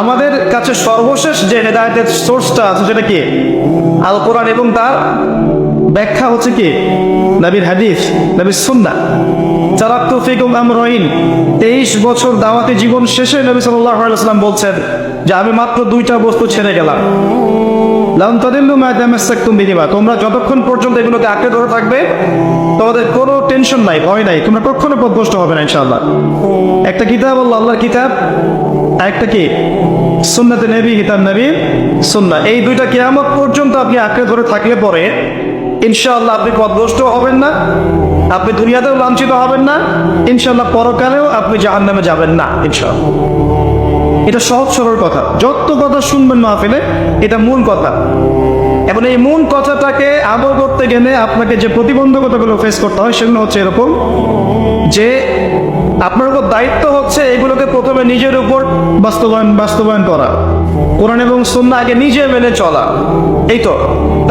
আমাদের কাছে সর্বশেষ যে হেদায়েতের সোর্সটা আছে সেটা কি? আল কোরআন এবং তার ব্যাখ্যা হচ্ছে কি? নবীর হাদিস, নবীর সুন্নাহ। তারাক্তু ফিকুম আমরাইন, 23 বছর দাওয়াতি জীবন শেষে নবী সাল্লাল্লাহু আলাইহি ওয়াসাল্লাম বলছেন যে আমি মাত্র দুইটা বস্তু ছেড়ে গেলাম। লান তাদিল্লু মা তামাসসাকতুম বিহিমা, তোমরা যতক্ষণ পর্যন্ত এগুলোকে আঁকড়ে ধরে থাকবে তোমাদের কোনো টেনশন নাই, ভয় নাই, তোমরা কখনো পথভ্রষ্ট হবে না ইনশাআল্লাহ। একটা কিতাব আল্লাহর কিতাব, আরেকটা কি? সুন্নাতে নবী, কিতাব নবীর সুন্নাহ। এই দুইটা কিয়ামত পর্যন্ত আপনি আঁকড়ে ধরে থাকলে পরে ইনশাআল্লাহ আপনি পথভ্রষ্ট হবেন না, আপনি দুনিয়াতেও লাঞ্ছিত হবেন না, ইনশাআল্লাহ পরকালেও আপনি জাহান্নামে যাবেন না ইনশাআল্লাহ। এটা সহজ সরল কথা, যত কথা শুনবেন মাহফিলে এটা মূল কথা। এবং এই মূল কথাটাকে আমল করতে গেলে আপনাকে যে প্রতিবন্ধকতাগুলো ফেস করতে হয় সেগুলো হচ্ছে এরকম যে আপনার উপর দায়িত্ব হচ্ছে এগুলোকে প্রথমে নিজের উপর বাস্তবায়ন করা, কোরআন এবং সুন্নাহ আগে নিজে মেনে চলা, এই তো।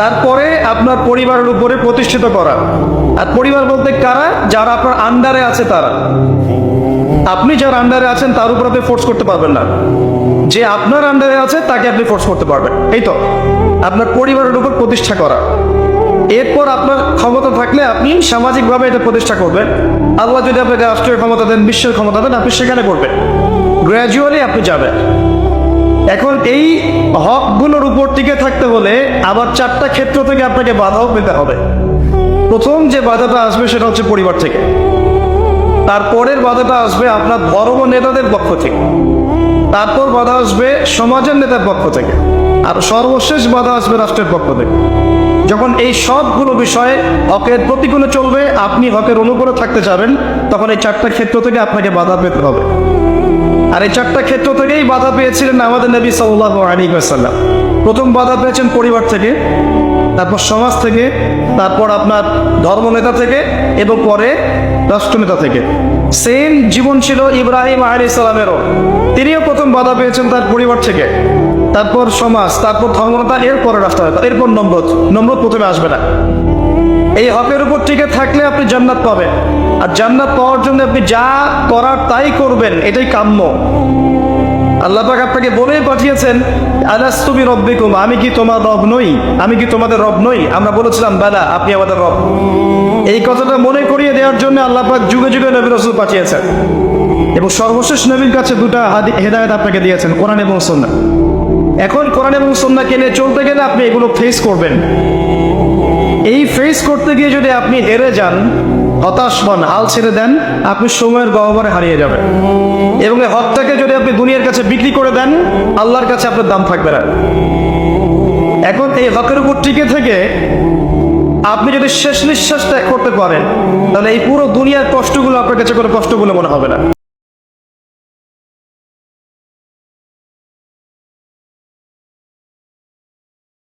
তারপরে আপনার পরিবারের উপরে প্রতিষ্ঠিত করা। আর পরিবার বলতে কারা? যারা আপনার আন্ডারে আছে তারা। আপনি যার আন্ডারে আছেন তার উপর আপনি ফোর্স করতে পারবেন না, যে আপনার আন্ডারে আছে তাকে আপনি ফোর্স করতে পারবেন, এই তো। আপনার পরিবারের উপর প্রতিষ্ঠা করা। এরপর আপনার ক্ষমতা থাকলে আপনি সামাজিকভাবে এটা প্রতিষ্ঠা করবেন। আল্লাহ যদি আপনাকে রাষ্ট্রীয় ক্ষমতা দেন, বিশ্বের ক্ষমতা দেন, আপনি সেখানে করবেন, গ্র্যাজুয়ালি আপনি যাবেন। এখন এই হকগুলোর উপর টিকে থাকতে হলে আবার 4টা ক্ষেত্র থেকে আপনাকে বাধাও পেতে হবে। প্রথম যে বাধাটা আসবে সেটা হচ্ছে পরিবার থেকে, তারপরের বাধাটা আসবে আপনার ধর্ম নেতাদের পক্ষ থেকে, তারপর বাধা আসবে সমাজের নেতার পক্ষ থেকে, আর সর্বশেষ বাধা আসবে রাষ্ট্রের পক্ষ থেকে। যখন এই সবগুলো বিষয়ে হকের প্রতিকূলে চলবে, আপনি হকের অনুকূলে থাকতে চাবেন, তখন এই 4টা ক্ষেত্র থেকে আপনাকে বাধা পেতে হবে। আর এই 4টা ক্ষেত্র থেকেই বাধা পেয়েছিলেন আমাদের নবী সাল্লাল্লাহু আলাইহি ওয়াসাল্লাম। প্রথম বাধা পেয়েছেন পরিবার থেকে, তারপর সমাজ থেকে, তারপর আপনার ধর্মনেতা থেকে, এবং পরে রাষ্ট্রনেতা থেকে। সেম জীবন ছিল ইব্রাহিম আলাইহিস সালামেরও। তিনিও প্রথম বাধা পেয়েছেন তার পরিবার থেকে, তারপর সমাজ, তারপর ধর্মনেতা, এরপরে রাষ্ট্রনেতা, এরপর নমরুদ প্রথমে আসবে না। এই হকের উপর টিকে থাকলে আপনি জান্নাত পাবেন। আর জান্নাত পাওয়ার জন্য আপনি যা করার তাই করবেন, এটাই কাম্য। আল্লাহ পাক আপনাকে বলেই পাঠিয়েছেন, আলাস্তু বিরাব্বিকুম, আমি কি তোমার রব নই? আমি কি তোমাদের রব নই? আমরা বলেছিলাম বালা, আপনি আমাদের রব। এই কথাটা মনে করিয়ে দেওয়ার জন্য আল্লাহ পাক যুগে যুগে নবী রাসূল পাঠিয়েছেন, এবং সর্বশেষ নবীর কাছে দুটা হেদায়েত আপনাকে দিয়েছেন, কোরআন এবং সুন্নাহ। এখন কোরআন এবং সুন্নাহকে নিয়ে চলতে গেলে আপনি এগুলো ফেস করবেন। এই ফেস করতে গিয়ে যদি আপনি হেরে যান, হতাশ হন, হাল ছেড়ে দেন, আপনি সময়ের গহ্বরে হারিয়ে যাবেন। এবং এই হকটাকে যদি আপনি দুনিয়ার কাছে বিক্রি করে দেন, আল্লাহর কাছে আপনার দাম থাকবে না। এখন এই হকের উপর টিকে থেকে আপনি যদি শেষ নিঃশ্বাস ত্যাগ করতে পারেন, তাহলে এই পুরো দুনিয়ার কষ্টগুলো আপনার কাছে কোনো কষ্ট বলে মনে হবে না।